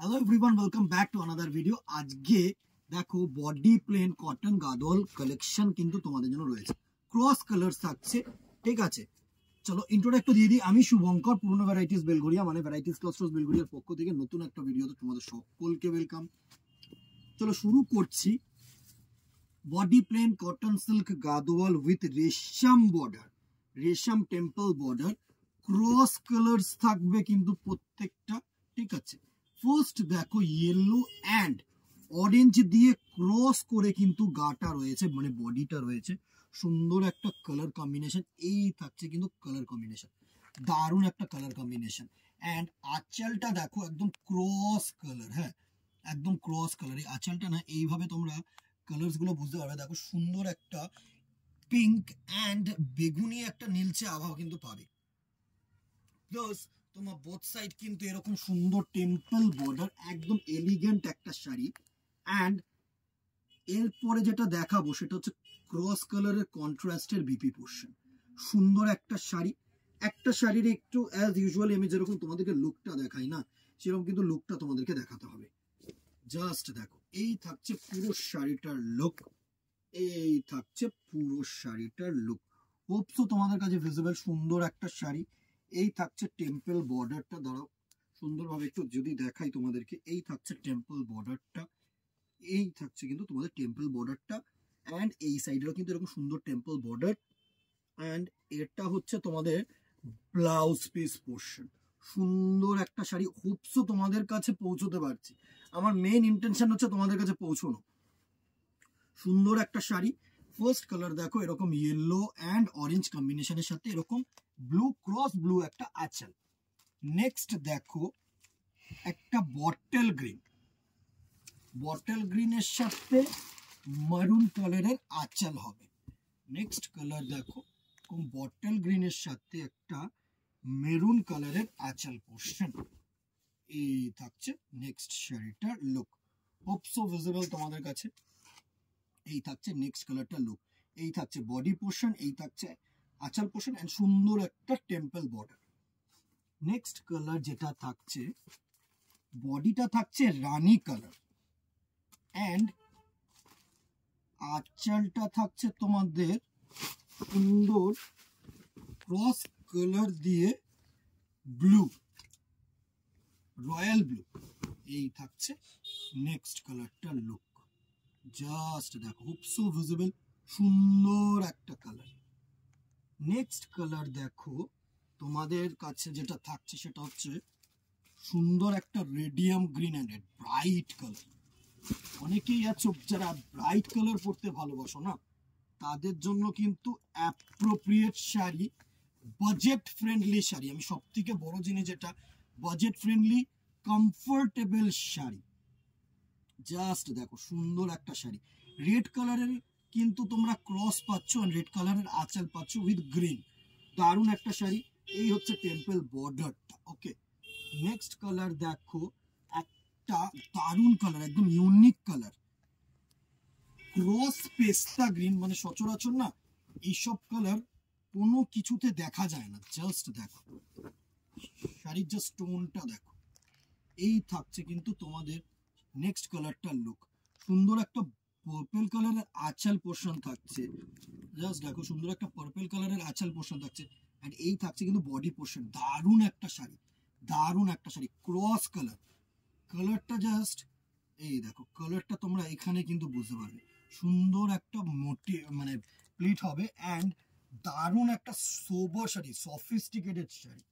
Hello everyone, welcome back to another video. আজকে দেখো body plain cotton Gadwal collection কিন্তু তোমাদের জন্য রয়েছে, ক্রস কালার থাকছে। ঠিক আছে, চলো ইন্ট্রোটা একটু দিয়ে দিই। আমি শুভঙ্কর, পুরনো ভ্যারাইটিস বেলগড়িয়া মানে ভ্যারাইটিস ক্লাস্টার্স বেলগড়িয়ার পক্ষ থেকে নতুন একটা ভিডিওতে তোমাদের সকলকে ওয়েলকাম। চলো শুরু করছি। Body plain cotton silk Gadwal with রেশম বর্ডার, রেশম টেম্পল বর্ডার, ক্রস কালার্স থাকবে কিন্তু প্রত্যেকটা। ঠিক আছে, ফার্স্ট দেখো ইয়েলো অ্যান্ড অরেঞ্জ দিয়ে ক্রস করে কিন্তু গাটা রয়েছে, মানে বডিটা রয়েছে। সুন্দর একটা কালার কম্বিনেশন, এই থাকছে কিন্তু কালার কম্বিনেশন, দারুণ একটা কালার কম্বিনেশন। অ্যান্ড আঁচলটা দেখো একদম ক্রস কালার, হ্যাঁ একদম ক্রস কালার। এই আঁচলটা না এইভাবে তোমরা কালার্স গুলো বুঝতে পারবে। দেখো সুন্দর একটা পিঙ্ক অ্যান্ড বেগুনি একটা নীলচে আবহাওয়া কিন্তু পাবে। প্লাস তোমার বোথ সাইড কিন্তু এরকম সুন্দর টেম্পল বর্ডার, একদম এলিগেন্ট একটা শাড়ি। অ্যান্ড এরপরে যেটা দেখাবো সেটা হচ্ছে ক্রস কালারের কন্ট্রাস্টের বিপি পোর্শন। সুন্দর একটা শাড়ি, একটা শাড়ির একটু অ্যাজ ইউজুয়ালি আমি যেরকম তোমাদেরকে লুকটা দেখাই না, সেরকম কিন্তু লুকটা তোমাদেরকে দেখাতে হবে। জাস্ট দেখো, এই থাকছে পুরো শাড়িটার লুক, এই থাকছে পুরো শাড়িটার লুক। হোপসো তোমাদের কাছে ভিজিবল। সুন্দর একটা শাড়ি, এই থাকছে টেম্পল বর্ডারটা। দাঁড়াও সুন্দরভাবে একটু যদি দেখাই তোমাদেরকে, এই থাকছে টেম্পল বর্ডারটা, এই থাকছে কিন্তু তোমাদের টেম্পল বর্ডারটা। অ্যান্ড এই সাইডেরও কিন্তু এরকম সুন্দর টেম্পল বর্ডার। অ্যান্ড এটা হচ্ছে তোমাদের ব্লাউজ পিস পোর্শন। সুন্দর একটা শাড়ি, হোপসো তোমাদের কাছে পৌঁছতে পারছি। আমার মেইন ইন্টেনশন হচ্ছে তোমাদের কাছে পৌঁছানো। সুন্দর একটা শাড়ি, ফার্স্ট কালার দেখো এরকম ইয়েলো অ্যান্ড অরেঞ্জ কম্বিনেশনের সাথে এরকম ব্লু ক্রস ব্লু একটা আঁচল। নেক্সট দেখো একটা বটল গ্রিন, বটল গ্রিনের সাথে মারুন কালারের আঁচল হবে। নেক্সট কালার দেখো বটল গ্রিনের সাথে একটা মেরুন কালারের আঁচল পোর্শন, এই থাকছে নেক্সট শাড়িটার লুক। হোপসো ভিজিবল তোমাদের কাছে। এই থাকছে নেক্সট কালারটা লুক, এই থাকছে বডি পোর্শন, এই থাকছে আঁচল পোর্শন এন্ড সুন্দর একটা টেম্পল বর্ডার। নেক্সট কালার যেটা থাকছে, বডিটা থাকছে রানী কালার এন্ড আঁচলটা থাকছে তোমাদের সুন্দর ক্রস কালার দিয়ে ব্লু, রয়্যাল ব্লু। এই থাকছে নেক্সট কালারটার লুক। জাস্ট দেখো, হোপসো ভিজিবল, সুন্দর একটা কালার। নেক্সট কালার দেখো তোমাদের কাছে যেটা থাকছে সেটা হচ্ছে সুন্দর একটা radium green and bright colour. অনেকেই আছো যারা ব্রাইট কালার পরতে ভালোবাসো না, তাদের জন্য কিন্তু appropriate sari, budget friendly sari. আমি সব থেকে বড় জিনিস যেটা, budget friendly comfortable sari. Just দেখো সুন্দর একটা শাড়ি, রেড কালারের কিন্তু তোমরা ক্রস পাচ্ছ, রেড কালারের আঁচল পাচ্ছ উইথ গ্রিন। দারুণ একটা শাড়ি, এই হচ্ছে টেম্পল বর্ডারটা। ওকে, নেক্সট কালার দেখো একটা দারুণ কালার, একদম ইউনিক কালার, ক্রস পেস্তা গ্রিন। মানে সচরাচর না এইসব কালার কোনো কিছুতে দেখা যায় না। জাস্ট দেখো শাড়ির জাস্ট টোনটা দেখো, এই থাকছে কিন্তু তোমাদের নেক্সট কালারটার লুক। সুন্দর একটা পার্পল কালারের আঁচল পোর্শন থাকছে, জাস্ট দেখো সুন্দর একটা পার্পল কালারের আঁচল পোর্শন থাকছে। এন্ড এই থাকছে কিন্তু বডি পোর্শন। দারুণ একটা শাড়ি, দারুণ একটা শাড়ি, ক্রস কালার। কালারটা জাস্ট এই দেখো, কালারটা তোমরা এখানে কিন্তু বুঝতে পারবে। সুন্দর একটা মোটি মানে প্লিট হবে অ্যান্ড দারুণ একটা sober sari, sophisticated sari.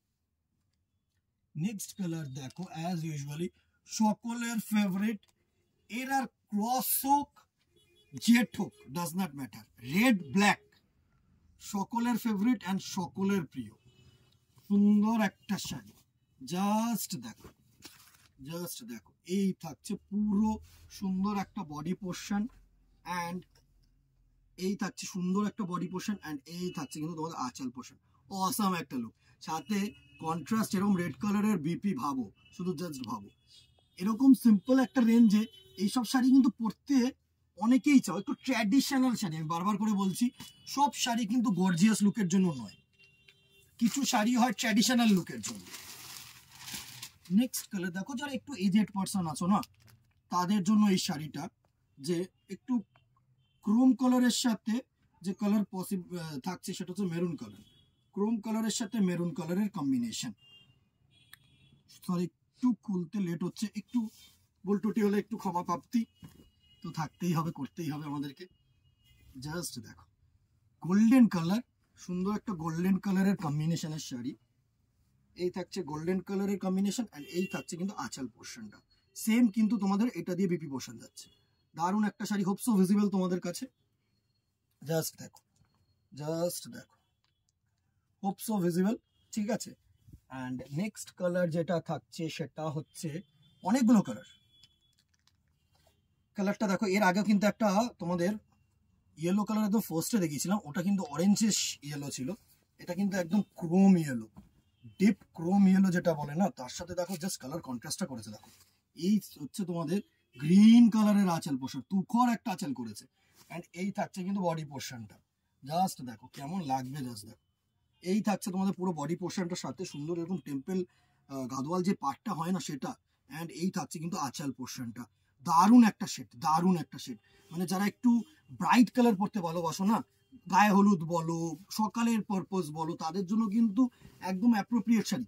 Next colour দেখো অ্যাজ ইউজুয়ালি সকলের ফেভারিট, এর আর ক্রস হোক জেট হোক does not matter, red black সকলের ফেভারিট অ্যান্ড সকলের প্রিয়। সুন্দর একটা শাড়ি, জাস্ট দেখো, জাস্ট দেখো এই থাকছে পুরো সুন্দর একটা বডি পোর্শন অ্যান্ড এই থাকছে সুন্দর একটা বডি পোর্শন অ্যান্ড এই থাকছে কিন্তু তোমাদের আঁচল পোর্শন। অসাম একটা লুক, সাথে কন্ট্রাস্ট এরকম রেড কালারের বিপি। ভাবো, শুধু জাস্ট ভাবো, এরকম সিম্পল একটা রেঞ্জে এইসব শাড়ি কিন্তু পরতে অনেকেই চাও। একটু ট্র্যাডিশনাল শাড়ি, আমি বারবার করে বলছি, সব শাড়ি কিন্তু গর্জিয়াস লুকের জন্য নয়, কিছু শাড়ি হয় ট্র্যাডিশনাল লুকের জন্য। নেক্সট কালার দেখো, যারা একটু এজেড পারসন আছো না, তাদের জন্য এই শাড়িটা, যে একটু ক্রোম কালারের সাথে যে কালার পসিবল থাকছে সেটা হচ্ছে মেরুন কালার। ক্রোম কালারের সাথে মেরুন কালারের কম্বিনেশন। সরি, একটু খুলতে লেট হচ্ছে, একটু বলটুটি হলে একটু ক্ষমা প্রাপ্তি, তো থাকতেই হবে, করতেই হবে আমাদেরকে। জাস্ট দেখো, গোল্ডেন কালার, সুন্দর একটা গোল্ডেন কালারের কম্বিনেশনের শাড়ি। এই থাকছে গোল্ডেন কালারের কম্বিনেশন, অ্যান্ড এই থাকছে কিন্তু আঁচল পোর্শনটা সেম, কিন্তু তোমাদের এটা দিয়ে বিপি পোর্শন যাচ্ছে। দারুণ একটা শাড়ি, হোপ সো ভিজিবল তোমাদের কাছে। জাস্ট দেখো, জাস্ট দেখো, হোপ সো ভিজিবল, ঠিক আছে। অ্যান্ড নেক্সট কালার যেটা থাকছে সেটা হচ্ছে অনেকগুলো কালার। কালারটা দেখো, এর আগে কিন্তু একটা তোমাদের ইয়েলো কালার একদম ফার্স্টে দেখিয়েছিলাম, ওটা কিন্তু অরেঞ্জিশ ইয়েলো ছিল। এটা কিন্তু একদম Chrome yellow, deep Chrome yellow যেটা বলে না, তার সাথে দেখো জাস্ট কালার কন্ট্রাস্টটা করেছে। দেখো এই হচ্ছে তোমাদের গ্রিন কালারের আঁচল পোর্শন, তুখর একটা আঁচল করেছে। অ্যান্ড এই থাকছে কিন্তু বডি পোর্শনটা, জাস্ট দেখো কেমন লাগবে, জাস্ট দেখো। এই থাকছে তোমাদের পুরো বডি পোর্শনটার সাথে সুন্দর এরকম টেম্পল গাদোয়াল যে পার্টটা হয় না সেটা। অ্যান্ড এই থাকছে কিন্তু আঁচল পোর্শনটা। দারুণ একটা শেড, দারুণ একটা শেড। মানে যারা একটু ব্রাইট কালার পরতে ভালোবাসো না, গায়ে হলুদ বলো, সকালের পারপোজ বলো, তাদের জন্য কিন্তু একদম অ্যাপ্রোপ্রিয়েট শাড়ি।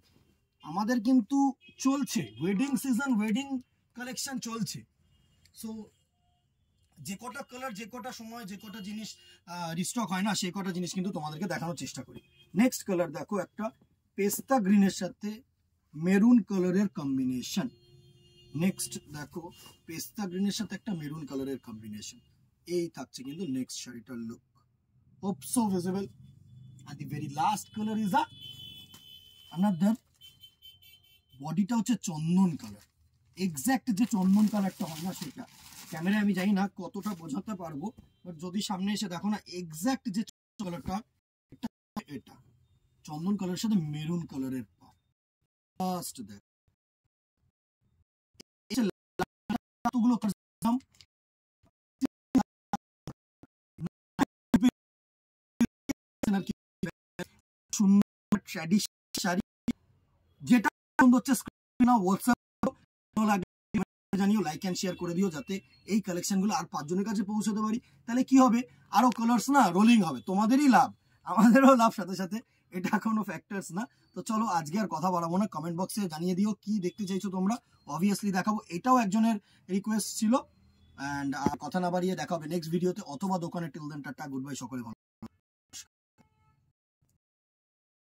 আমাদের কিন্তু চলছে ওয়েডিং সিজন, ওয়েডিং কালেকশন চলছে। সো যে কটা কালার, যে কটা সময়, যে কটা জিনিস রিস্টক হয় না, সে কটা জিনিস কিন্তু তোমাদেরকে দেখানোর চেষ্টা করি। নেক্সট কালার দেখো, একটা পেস্তা গ্রিনের সাথে মেরুন কালারের কম্বিনেশন। নেক্সট দেখো, পেস্তা গ্রিনের সাথে একটা মেরুন কালারের কম্বিনেশন। এই থাকছে কিন্তু নেক্সট শাড়িটার look, hope so visible. and the very last color is another, বডিটা হচ্ছে চন্দন কালার, এক্স্যাক্ট যে চন্দন কালারটা হয় না সেটা। ক্যামেরায় আমি জানি না কতটা বোঝাতে পারবো, বাট যদি সামনে এসে দেখো না, এক্স্যাক্ট যে কালারটা, এটা চন্দন কালারের সাথে মেরুন কালারের ফার্স্ট দেখ এতগুলো সুন্দর ট্র্যাডিশনাল শাড়ি, যেটা পছন্দ হচ্ছে স্ক্রিনে হোয়াটসঅ্যাপ জানিও, লাইক অ্যান্ড শেয়ার করে দিও, যাতে এই কালেকশনগুলো আর 5 জনের কাছে পৌঁছাতে পারি। তাহলে কি হবে, আরো কালার্স না রোলিং হবে, তোমাদেরই লাভ, আমাদেরও লাভ সাথে সাথে, এটা কোনো ফ্যাক্টরস না। তো চলো আজকে আর কথা বাড়াবো না, কমেন্ট বক্সে জানিয়ে দিও কি দেখতে চাইছো তোমরা, অবভিয়াসলি দেখাবো। এটাও একজনের রিকোয়েস্ট ছিল। অ্যান্ড কথা না বাড়িয়ে দেখা হবে নেক্সট ভিডিওতে অথবা দোকানে। Till then tata, goodbye, সকলে ভালো।